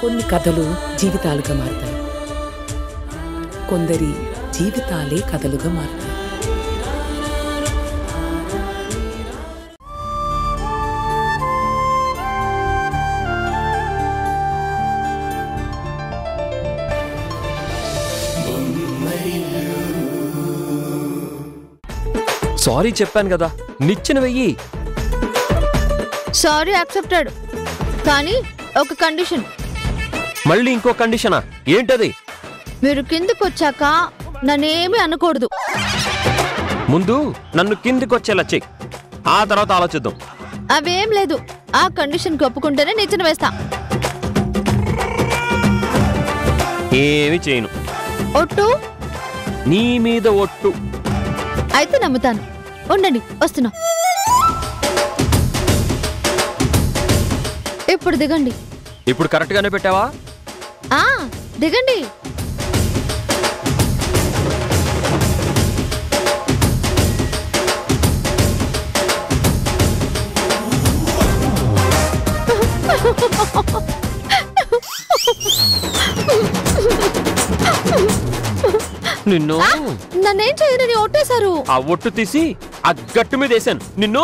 కొన్ని కథలు జీవితాలుగా మారుతాయి, కొందరి జీవితాలే కథలుగా మారుతాయి. సారీ చెప్పాను కదా, నిచ్చెన వెయ్యి. సారీ యాక్సెప్టెడ్, కానీ ఒక కండిషన్. మళ్ళీ ఇంకో కండిషనా? ఏంటది? మీరు కిందకు వచ్చాక నన్నేమీ అనకూడదు. ముందు నన్ను కిందికి వచ్చేలా చెయ్యి, ఆ తర్వాత ఆలోచిద్దాం. అవేం లేదు, ఆ కండిషన్ ఒప్పుకుంటేనే నిచ్చెన వేస్తా. ఏమి చేయను. ఒట్టు? నీ మీద ఒట్టు. అయితే నమ్ముతాను. ఉండండి, వస్తున్నా. ఇప్పుడు దిగండి. ఇప్పుడు కరెక్ట్ గానే పెట్టావా? దిగండి. నిన్ను నన్నేం చేయనని ఒట్టేశారు. ఆ ఒట్టు తీసి ఆ గట్టు మీద వేసాను నిన్ను.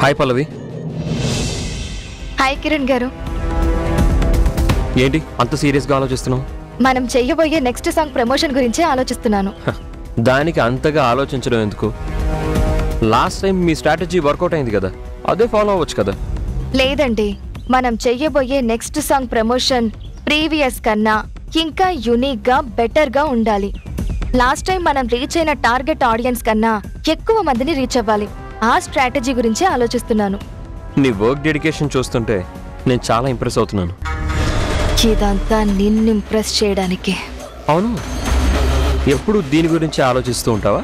హాయ్ పల్లవి. హాయ్ కిరణ్ గారు. ఏంటి అంత సీరియస్గా ఆలోచిస్తున్నావు? మనం చెయ్యబోయే నెక్స్ట్ సాంగ్ ప్రమోషన్ గురించి ఆలోచిస్తున్నాను. దానికి అంతగా ఆలోచించడం ఎందుకు? లాస్ట్ టైం మీ స్ట్రాటజీ వర్కౌట్ అయింది కదా, అదే ఫాలో అవ్వచ్చు కదా. లేదండి, మనం చెయ్యబోయే నెక్స్ట్ సాంగ్ ప్రమోషన్ ప్రీవియస్ కన్నా ఇంకా యూనిక్ గా బెటర్ గా ఉండాలి. లాస్ట్ టైం మనం రీచ్ అయిన టార్గెట్ ఆడియన్స్ కన్నా ఎక్కువ మందిని రీచ్ అవ్వాలి. ఆ స్ట్రాటజీ గురించి ఆలోచిస్తున్నాను. నీ వర్క్ డెడికేషన్ చూస్తుంటే నేను చాలా ఇంప్రెస్ అవుతున్నాను. ఇదంతా నిన్ను ఇంప్రెస్ చేయడానికి. అవును, ఎప్పుడు దీని గురించి ఆలోచిస్తూ ఉంటావా?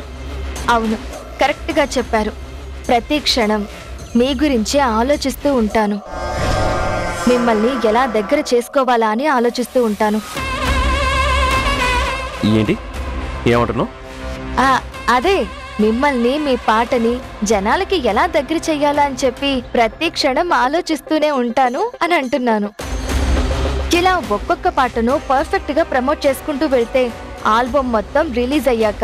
అవును, కరెక్ట్ గా చెప్పారు. ప్రతి క్షణం మీ గురించి ఆలోచిస్తూ ఉంటాను. మిమ్మల్ని ఎలా దగ్గర చేసుకోవాలా అని ఆలోచిస్తూ ఉంటాను. ఏంటి ఏమంటున్నావు? అదే, మిమ్మల్ని మీ పాటని జనాలకి ఎలా దగ్గర చెయ్యాలా అని చెప్పి ప్రతి క్షణం ఆలోచిస్తూనే ఉంటాను అని అంటున్నాను. ఇలా ఒక్కొక్క పాటను పర్ఫెక్ట్ గా ప్రమోట్ చేసుకుంటూ వెళ్తే ఆల్బమ్ మొత్తం రిలీజ్ అయ్యాక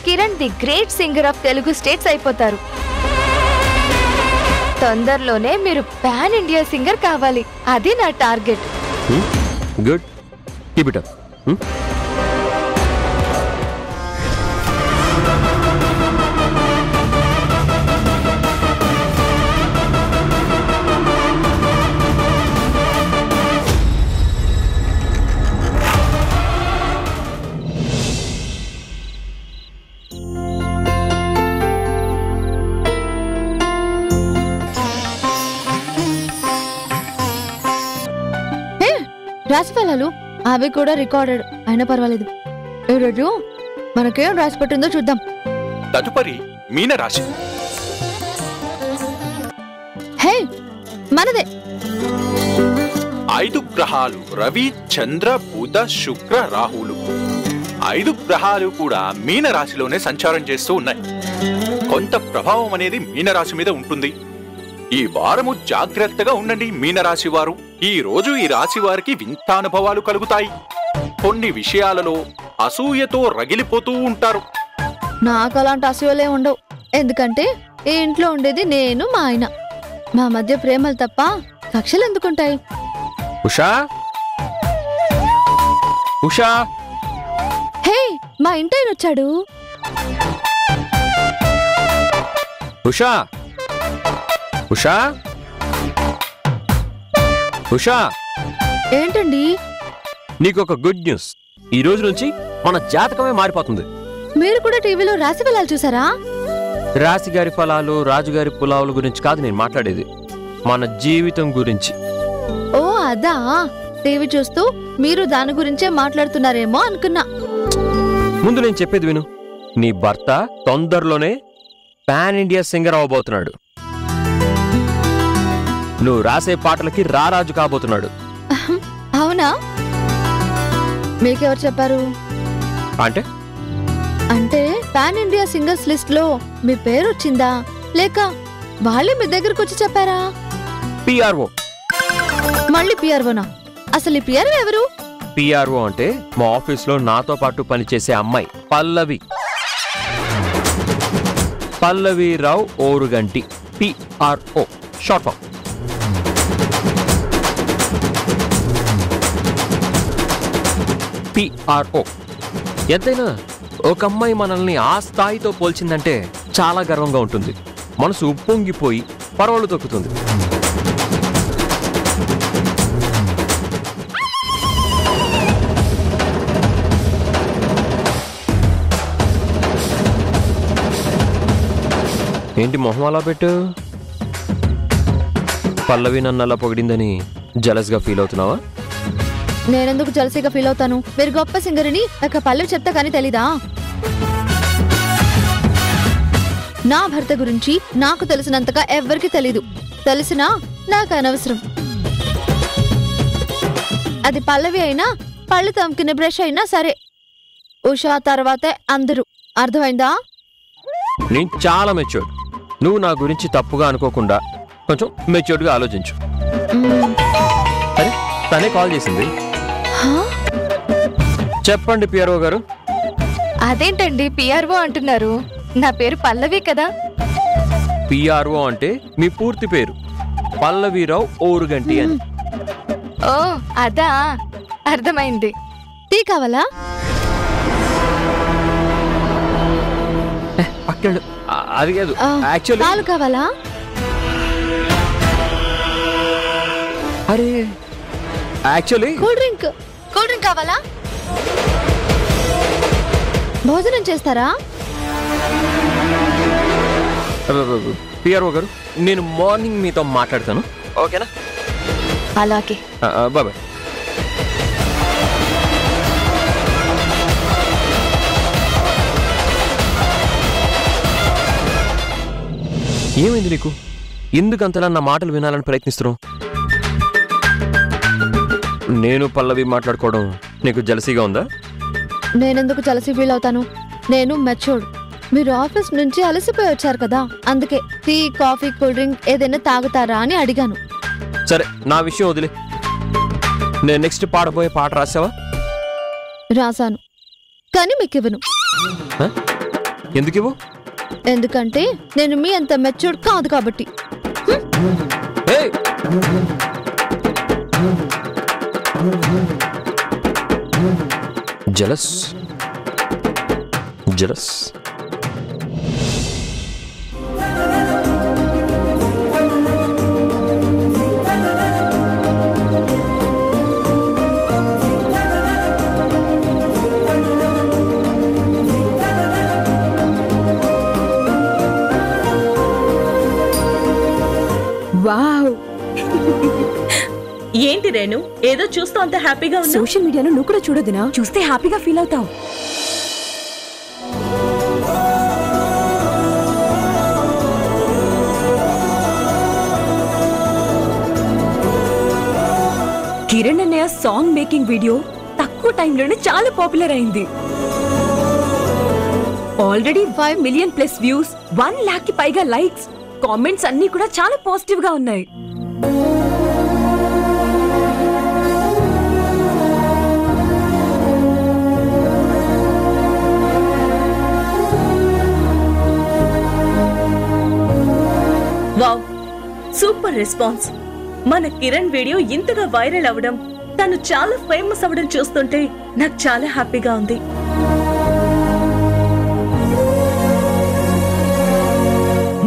Kiran the great singer of Telugu states అయిపోతారు. తొందరలోనే మీరు పాన్ ఇండియా సింగర్ కావాలి. అది నా target. Good, keep it up. రాసి ఫలాలు అవి కూడా రికార్డెడ్ అయినా పర్వాలేదు. ఈరోజు మనకేం రాసి పెట్టిందో చూద్దాం. తదుపరి మీన రాశి. హే, మనదే. 5 గ్రహాలు రవి, చంద్ర, బుధ, శుక్ర, రాహులు. 5 గ్రహాలు కూడా మీన రాశిలోనే సంచారం చేస్తూ ఉన్నాయి. కొంత ప్రభావం అనేది మీన రాశి మీద ఉంటుంది. ఈ వారము జాగ్రత్తగా ఉండండి మీనరాశి వారు. ఈ రోజు ఈ రాశి వారికి వింత అనుభవాలు కలుగుతాయి. కొన్ని విషయాలలో అసూయతో రగిలిపోతూ ఉంటారు. నాకు అలాంటి అసూయలే ఉండవు. ఎందుకంటే ఈ ఇంట్లో ఉండేది నేను, మా ఆయన. మా మధ్య ప్రేమలు తప్ప కక్షలు ఎందుకుంటాయి? ఉషా, ఉషా. హే, మా ఇంటాయన వచ్చాడు. ఉషా, ఉషా, ఉషా. ఏంటండి? నీకొక గుడ్ న్యూస్. ఈ రోజు నుంచి మన జాతకమే మారిపోతుంది. మీరు కూడా టీవీలో రాశి ఫలాలు చూసారా? రాశిగారి ఫలాలు రాజుగారి పులావుల గురించి కాదు నేను మాట్లాడేది, మన జీవితం గురించి. ఓ అదా, టీవీ చూస్తూ మీరు దాని గురించే మాట్లాడుతున్నారేమో అనుకున్నా. ముందు నేను చెప్పేది విను. నీ భర్త తొందరలోనే పాన్ ఇండియా సింగర్ అవ్వబోతున్నాడు. నువ్వు రాసే పాటలకి రారాజు కాబోతున్నాడు. అవునా? మీకెవరు చెప్పారు? అంటే అంటే పాన్ ఇండియా సింగర్స్ లిస్ట్ లో మీ పేరు వచ్చిందా, లేక వాళ్ళే మీ దగ్గరకు వచ్చి చెప్పారా? పిఆర్ఓ. మళ్ళీ పిఆర్ఓనా? అసలు ఈ పిఆర్ఓ ఎవరు? పిఆర్ఓ అంటే మా ఆఫీస్లో నాతో పాటు పనిచేసే అమ్మాయి పల్లవి. పల్లవిరావు Oruganti, PRO short form. PRO. ఎంతైనా ఒక అమ్మాయి మనల్ని ఆ స్థాయితో పోల్చిందంటే చాలా గర్వంగా ఉంటుంది. మనసు ఉప్పొంగిపోయి పరవళ్ళు తొక్కుతుంది. ఏంటి మొహం అలా పెట్టు? పల్లవి నన్ను అలా పొగిడిందని జలస్గా ఫీల్ అవుతున్నావా? నేనెందుకు జలసీగా ఫీల్ అవుతాను? మీరు గొప్ప సింగర్ని నాకు పల్లవి చెప్తా కానీ తెలీదా? నా భర్త గురించి నాకు తెలిసినంతగా ఎవ్వరికి తెలీదు. తెలిసినా నాకు అనవసరం. అది పల్లవి అయినా పళ్ళు తమ్ముకునే బ్రష్ అయినా సరే, ఉషా తర్వాతే అందరూ. అర్థమైందా? నేను చాలా మెచ్యూర్డ్. నువ్వు నా గురించి తప్పుగా అనుకోకుండా కొంచెం మెచ్యూర్డ్గా ఆలోచించు. అరే తనే కాల్ చేసింది. చెప్పండి పిఆర్ఓ గారు. అదేంటండి పిఆర్ఓ అంటున్నారు? నా పేరు పల్లవి కదా. పిఆర్ఓ అంటే మీ పూర్తి పేరు పల్లవిరావు ఓరుగంటి అని. ఓ అదా, అర్థమైంది. టీ కావాలా? పక్కడు. అది కాదు యాక్చువల్లీ. పాలు కావాలా? అరే actually cool drink. Cool drink కావాలా? భోజనం చేస్తారా? పిఆర్ఓ గారు నేను మార్నింగ్ మీతో మాట్లాడతాను, ఓకేనా? అలాగే. బాయ్. ఏమైంది నీకు? ఎందుకంతలా నా మాటలు వినాలని ప్రయత్నిస్తున్నావు? నేను పల్లవి మాట్లాడుకోవడం నీకు జలసీగా ఉందా? నేనెందుకు జలసీ ఫీల్ అవుతాను? నేను మెచ్యూర్డ్. మీరు ఆఫీస్ నుంచి అలసిపోయి వచ్చారు కదా, అందుకే టీ కాఫీ కూల్ డ్రింక్ ఏదైనా తాగుతారా అని అడిగాను. సరే నా విషయం వదిలే. నేను నెక్స్ట్ పాడబోయే పాట రాసావా? రాశాను, కానీ మీకు ఇవ్వను. ఎందుకు ఇవ్వు? ఎందుకంటే నేను మీ అంత మెచ్యూర్డ్ కాదు కాబట్టి. Jealous jealous. వావ్, ఏంటి రేణు ఏదో చూస్తూ అంత హ్యాపీగా ఉన్నా? సోషల్ మీడియాను నువ్వు కూడా చూడొద్దునా? చూస్తే హ్యాపీగా ఫీల్ అవుతావు. కిరణ్ అన్నయ్య సాంగ్ మేకింగ్ వీడియో తక్కువ టైంలోనే చాలా పాపులర్ అయింది. Already 5 million plus views, 1 lakh కి పైగా లైక్స్, కామెంట్స్ అన్ని కూడా చాలా పాజిటివ్ గా ఉన్నాయి. Wow, super response. మన కిరణ్ వీడియో ఇంతగా వైరల్ అవ్వడం, తను చాలా ఫేమస్ అవ్వడం చూస్తుంటే నాకు చాలా హ్యాపీగా ఉంది.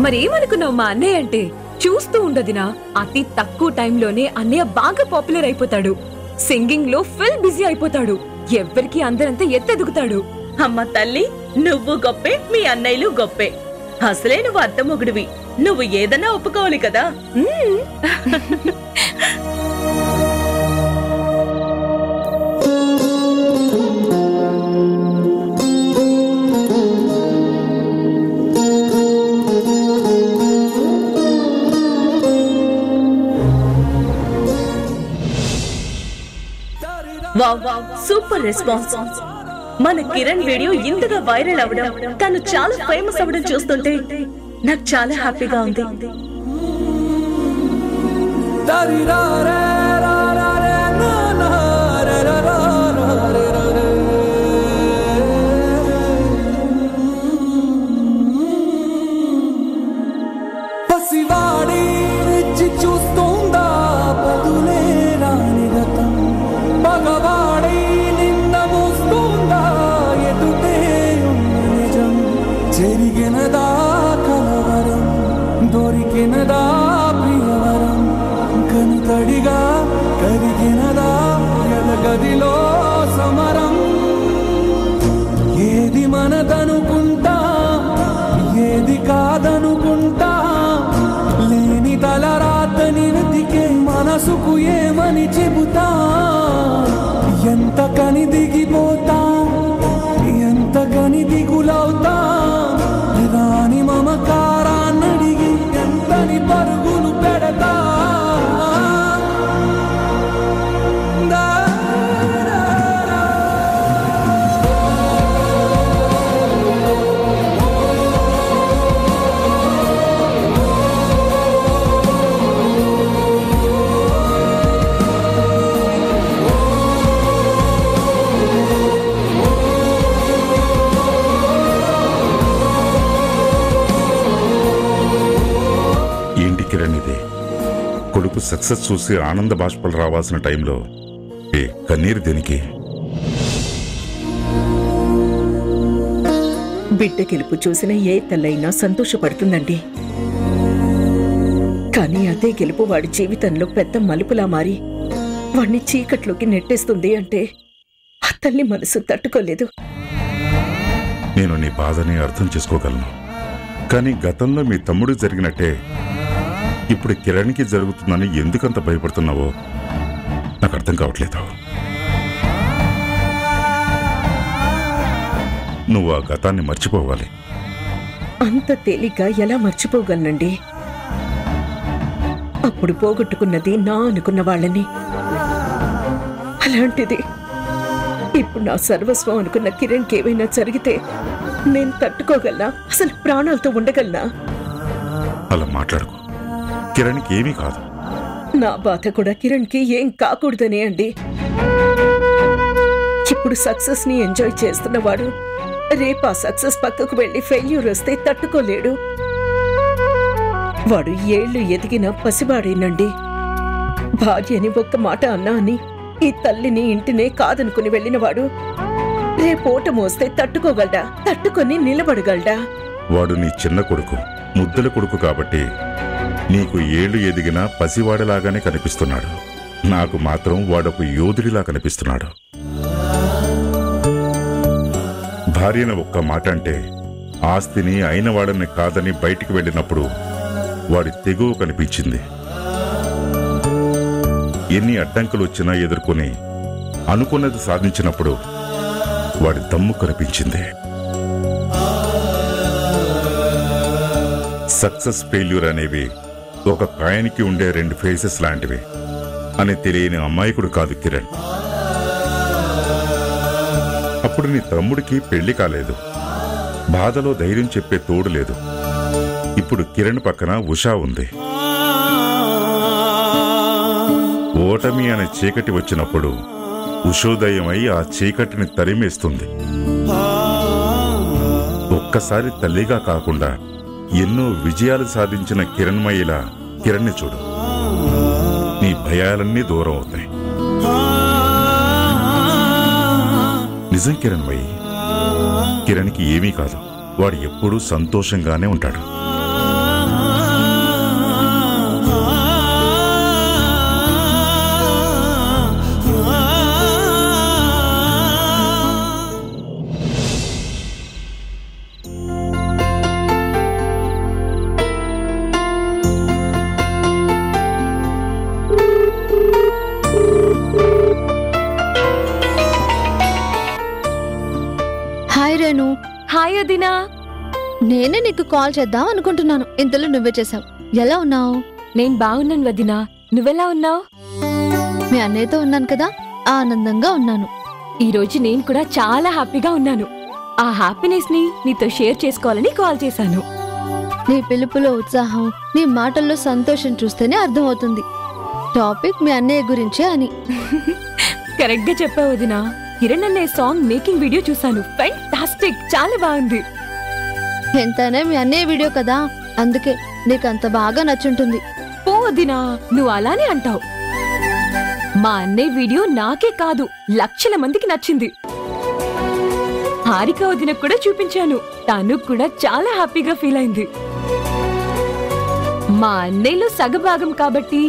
మరేమనుకున్నావు మా అన్నయ్య అంటే? చూస్తూ ఉండదినా, అతి తక్కువ టైంలోనే అన్నయ్య బాగా పాపులర్ అయిపోతాడు. సింగింగ్ లో ఫుల్ బిజీ అయిపోతాడు. ఎవ్వరికి అందరంతా ఎత్తెదుగుతాడు. అమ్మ తల్లి, నువ్వు గొప్పే, మీ అన్నయ్యలు గొప్పే. అసలే నువ్వు అత్తమొగుడివి, నువ్వు ఏదన్నా ఒప్పుకోవాలి కదా. Wow, super response. మన కిరణ్ వీడియో ఇంతగా వైరల్ అవడం, తను చాలా ఫేమస్ అవడం చూస్తుంటే నాకు చాలా హ్యాపీగా ఉంది. జరిగినదా కలవరం, దొరికినదా ప్రియవరం, కనుతడిగా కరిగినదా ఎలగదిలో సమరం. ఏది మనదనుకుంటా, ఏది కాదనుకుంటా, లేని తలరాతని వెతికే మనసుకు ఏమని చెబుతా. ఎంత కని దిగిపోతా, ఎంత కని దిగులవుతా, రాని మమకారాన్నడిగి ఎంతని పరుగులు పెడతా. కిరణ్, ఇది కొడుకు సక్సెస్ చూసి ఆనంద బాష్పాలు రావాల్సిన టైంలో కన్నీరు దేనికి? బిడ్డ గెలుపు చూసిన ఏ తల్లైనా సంతోషపడుతుందండి. కానీ అదే గెలుపు వాడి జీవితంలో పెద్ద మలుపులా మారి వాణ్ణి చీకట్లోకి నెట్టేస్తుంది అంటే ఆ తల్లి మనసు తట్టుకోలేదు. నేను నీ బాధని అర్థం చేసుకోగలను, కానీ గతంలో మీ తమ్ముడు జరిగినట్టే ఇప్పుడు కిరణ్కి జరుగుతుందని ఎందుకంత భయపడుతున్నావో నాకు అర్థం కావట్లేదు. నువ్వు ఆ గతాన్ని మర్చిపోవాలి. అంత తేలిగ్గా ఎలా మర్చిపోగలనండి? అప్పుడు పోగొట్టుకున్నది నా అనుకున్న వాళ్ళని. అలాంటిది ఇప్పుడు నా సర్వస్వం అనుకున్న కిరణ్కి ఏమైనా జరిగితే నేను తట్టుకోగలనా? అసలు ప్రాణాలతో ఉండగలనా? అలా మాట్లాడుకో, కిరణ్కి ఏమీ కాదు. నా బాధ కూడా కిరణ్కి ఏం కాకూడదనే అండి. ఇప్పుడు సక్సెస్ ని ఎంజాయ్ చేస్తున్నవాడు రేపు ఆ సక్సెస్ పక్కకు వెళ్లి ఫెయిల్యూర్ వస్తే తట్టుకోలేడు. వాడు ఏళ్లు ఎదిగిన పసివాడేనండి. భార్యని ఒక్క మాట అన్నా అని ఈ తల్లిని ఇంటినే కాదనుకుని వెళ్ళినవాడు రేపోట మోస్తే తట్టుకోగలడా? తట్టుకొని నిలబడగలడా? వాడు నీ చిన్న కొడుకు, ముద్దుల కొడుకు కాబట్టి నీకు ఏళ్లు ఎదిగినా పసివాడలాగానే కనిపిస్తున్నాడు. నాకు మాత్రం వాడొక యోధుడిలా కనిపిస్తున్నాడు. భార్యను ఒక్క మాట అంటే ఆస్తిని అయిన వాడని కాదని బయటికి వెళ్ళినప్పుడు వాడి తెగువ కనిపించింది. ఎన్ని అడ్డంకులు వచ్చినా ఎదుర్కొని అనుకున్నది సాధించినప్పుడు వాడి దమ్ము కనిపించింది. సక్సెస్ ఫెయిల్యూర్ అనేవి ఒక కాయనికి ఉండే రెండు ఫేసెస్ లాంటివి అని తెలియని అమాయకుడు కాదు కిరణ్. అప్పుడు నీ తమ్ముడికి పెళ్లి కాలేదు, బాధలో ధైర్యం చెప్పే తోడు లేదు. ఇప్పుడు కిరణ్ పక్కన ఉషా ఉంది. ఓటమి అనే చీకటి వచ్చినప్పుడు ఉషోదయమై ఆ చీకటిని తరిమేస్తుంది. ఒక్కసారి తల్లిగా కాకుండా ఎన్నో విజయాలు సాధించిన కిరణ్మయిలా కిరణ్ని చూడు. నీ భయాలన్నీ దూరం అవుతాయి. నిజం కిరణ్మయి, కిరణ్కి ఏమీ కాదు. వాడు ఎప్పుడూ సంతోషంగానే ఉంటాడు. రేణు. హాయ్ వదినా. నేనే నీకు కాల్ చేద్దాం అనుకుంటున్నాను, ఇంతలో నువ్వే చేసావు. ఎలా ఉన్నావు? నేను బాగున్నాను వదినా, నువ్వెలా ఉన్నావు? మీ అన్నయ్యతో ఉన్నాను కదా, ఆనందంగా ఉన్నాను. ఈ రోజు నేను కూడా చాలా హ్యాపీగా ఉన్నాను. ఆ హ్యాపీనెస్ ని నీతో షేర్ చేసుకోవాలని కాల్ చేశాను. నీ పిలుపులో ఉత్సాహం, నీ మాటల్లో సంతోషం చూస్తేనే అర్థమవుతుంది టాపిక్ మీ అన్నయ్య గురించే అని. కరెక్ట్ గా చెప్పావు వదినా. కిరణ్ అనే సాంగ్ మేకింగ్ వీడియో చూసాను, ఫెంటాస్టిక్, చాలా బాగుంది. ఎంతైనా మీ అన్నయ్య వీడియో కదా, అందుకే నీకు అంత బాగా నచ్చుంటుంది. పో వదినా, నువ్వు అలానే అంటావు. మా అన్నయ్య వీడియో నాకే కాదు, లక్షల మందికి నచ్చింది. హారిక వదినకు కూడా చూపించాను, తను కూడా చాలా హ్యాపీగా ఫీల్ అయింది. మా అన్నయ్యలో సగభాగం కాబట్టి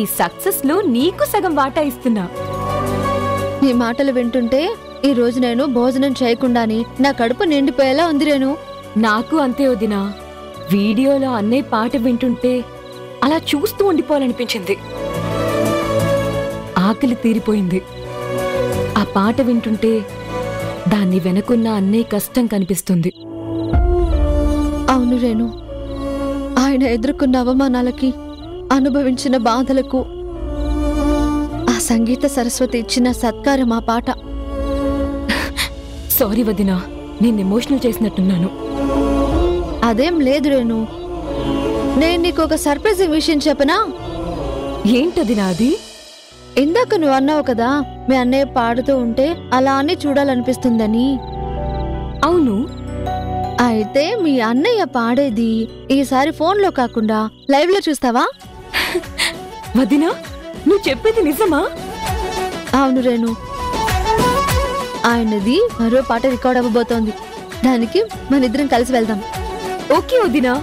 ఈ సక్సెస్ లో నీకు సగం వాటా ఇస్తున్నా. నీ మాటలు వింటుంటే ఈ రోజు నేను భోజనం చేయకుండాని నా కడుపు నిండిపోయేలా ఉంది రేణు. నాకు అంతే వదినా. వీడియోలో అన్నయ్య పాట వింటుంటే అలా చూస్తూ ఉండిపోవాలనిపించింది. ఆకలి తీరిపోయింది. ఆ పాట వింటుంటే దాన్ని వెనకున్న అన్నయ్య కష్టం కనిపిస్తుంది. అవును రేణు, ఆయన ఎదుర్కొన్న అవమానాలకి, అనుభవించిన బాధలకు ఆ సంగీత సరస్వతి ఇచ్చిన సత్కారం ఆ పాట. సారీ వదినా, నేను ఎమోషనల్ చేసినట్టున్నాను. అదేం లేదు రేణు, నేను నీకు ఒక సర్ప్రైజింగ్ విషయం చెప్పనా? ఏంటదినా అది? ఇందాక నువ్వు అన్నావు కదా, మీ అన్నయ్య పాడుతూ ఉంటే అలా అని చూడాలనిపిస్తుందని. అవును. అయితే మీ అన్నయ్య పాడేది ఈసారి ఫోన్లో కాకుండా లైవ్ లో చూస్తావా? వదినా, నువ్వు చెప్పేది నిజమా? అవును రేణు, ఆయనది మరో పాట రికార్డ్ అవ్వబోతోంది. దానికి మనిద్దరం కలిసి వెళ్దాం. ఓకే వదినా,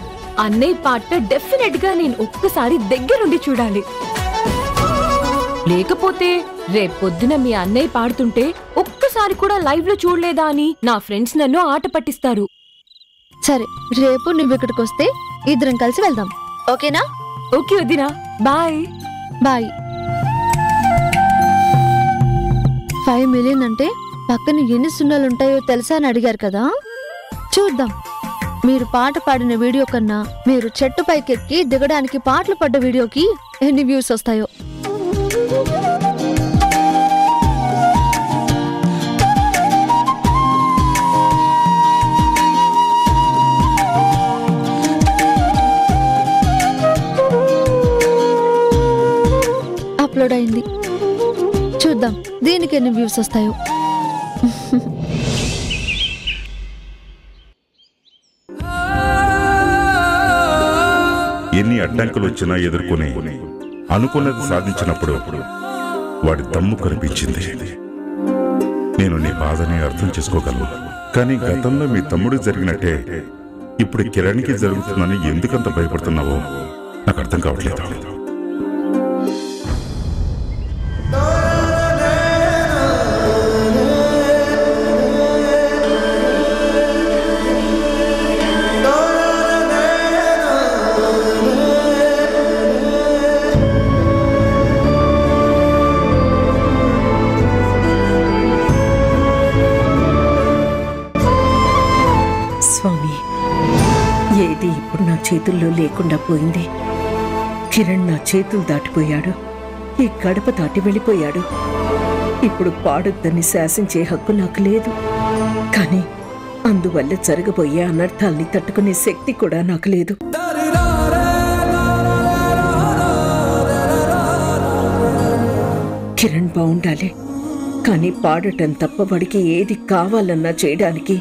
అన్నయ్య పాట డెఫినెట్ గా నేను ఒక్కసారి దగ్గరుండి చూడాలి. లేకపోతే రేపొద్దున మీ అన్నయ్య పాడుతుంటే ఒక్కసారి కూడా లైవ్ లో చూడలేదా అని నా ఫ్రెండ్స్ నన్ను ఆట పట్టిస్తారు. సరే, రేపు నువ్వు ఇక్కడికి వస్తే ఇద్దరం కలిసి వెళ్దాం, ఓకేనా? ఓకే వదినా, బాయ్. బాయ్. 5 మిలియన్ అంటే పక్కన ఎన్ని సున్నాలుంటాయో తెలుసా అని అడిగారు కదా, చూద్దాం. మీరు పాట పాడిన వీడియో కన్నా మీరు చెట్టు పైకెక్కి దిగడానికి పాటలు పడ్డ వీడియోకి ఎన్ని వ్యూస్ వస్తాయో. అప్లోడ్ అయింది, చూద్దాం దీనికి ఎన్ని వ్యూస్ వస్తాయో. ఎన్ని అడ్డంకులు వచ్చినా ఎదుర్కొనే అనుకున్నది సాధించినప్పుడు వాడి దమ్ము కనిపించింది. నేను నీ బాధని అర్థం చేసుకోగలను, కానీ గతంలో మీ తమ్ముడు జరిగినట్టే ఇప్పుడు కిరణ్కి జరుగుతుందని ఎందుకంత భయపడుతున్నావో నాకు అర్థం కావట్లేదు. స్వామి, ఏది ఇప్పుడు నా చేతుల్లో లేకుండా పోయింది. కిరణ్ నా చేతులు దాటిపోయాడు, ఈ గడప దాటి వెళ్ళిపోయాడు. ఇప్పుడు పాడొద్దని శాసించే హక్కు నాకు లేదు, కానీ అందువల్ల జరగబోయే అనర్థాల్ని తట్టుకునే శక్తి కూడా నాకు లేదు. కిరణ్ బాగుండాలి, కానీ పాడటం తప్ప వాడికి ఏది కావాలన్నా చేయడానికి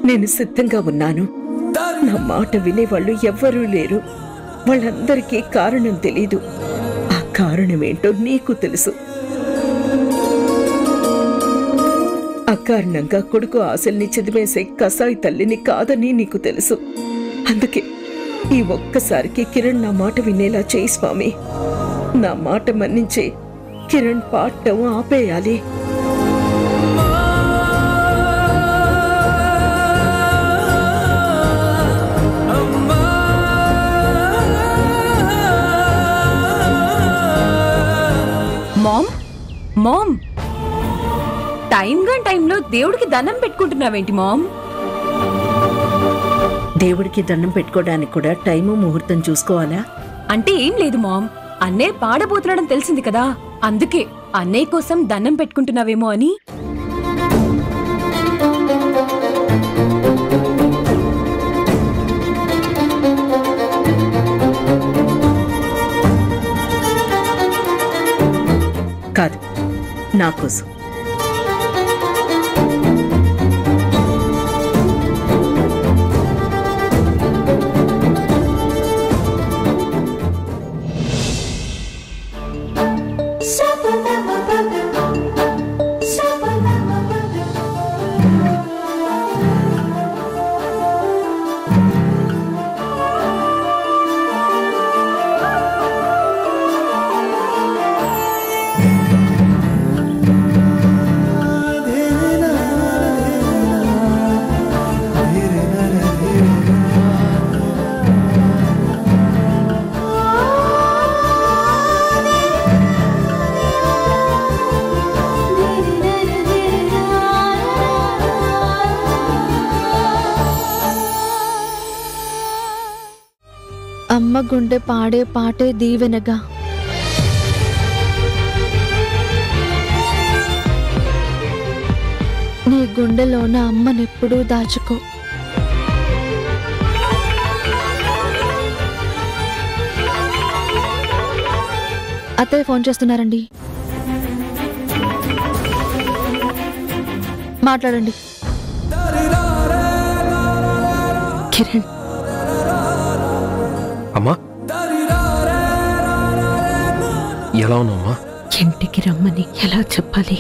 నేను సిద్ధంగా ఉన్నాను. నా మాట వినేవాళ్ళు ఎవ్వరూ లేరు. వాళ్ళందరికీ కారణం తెలీదు. ఆ కారణమేంటో నీకు తెలుసు. అకారణంగా కొడుకు ఆశల్ని చదివేసే కసాయి తల్లిని కాదని నీకు తెలుసు. అందుకే ఈ ఒక్కసారికి కిరణ్ నా మాట వినేలా చేయి స్వామి. నా మాట మన్నించే కిరణ్ పాడటం ఆపేయాలి. మామ్, మామ్, టైంగా టైంలో దేవుడికి దండం పెట్టుకుంటున్నావేంటి మామ్? దేవుడికి దండం పెట్టుకోవడానికి కూడా టైము ముహూర్తం చూసుకోవాలా? అంటే ఏం లేదు మామ్, అన్నయ్య పాడబోతున్నాడని తెలిసింది కదా, అందుకే అన్నయ్య కోసం దండం పెట్టుకుంటున్నావేమో అని. కాదు, నా కోసం. అమ్మ గుండె పాడే పాటే దీవెనగా, నీ గుండెలోన అమ్మనెప్పుడూ దాచుకో. అత్తయ్య ఫోన్ చేస్తున్నారండి, మాట్లాడండి. కిరణ్, అమ్మా ఎలా ఉన్నావమ్మా? ఇంటికి రమ్మని ఎలా చెప్పాలి?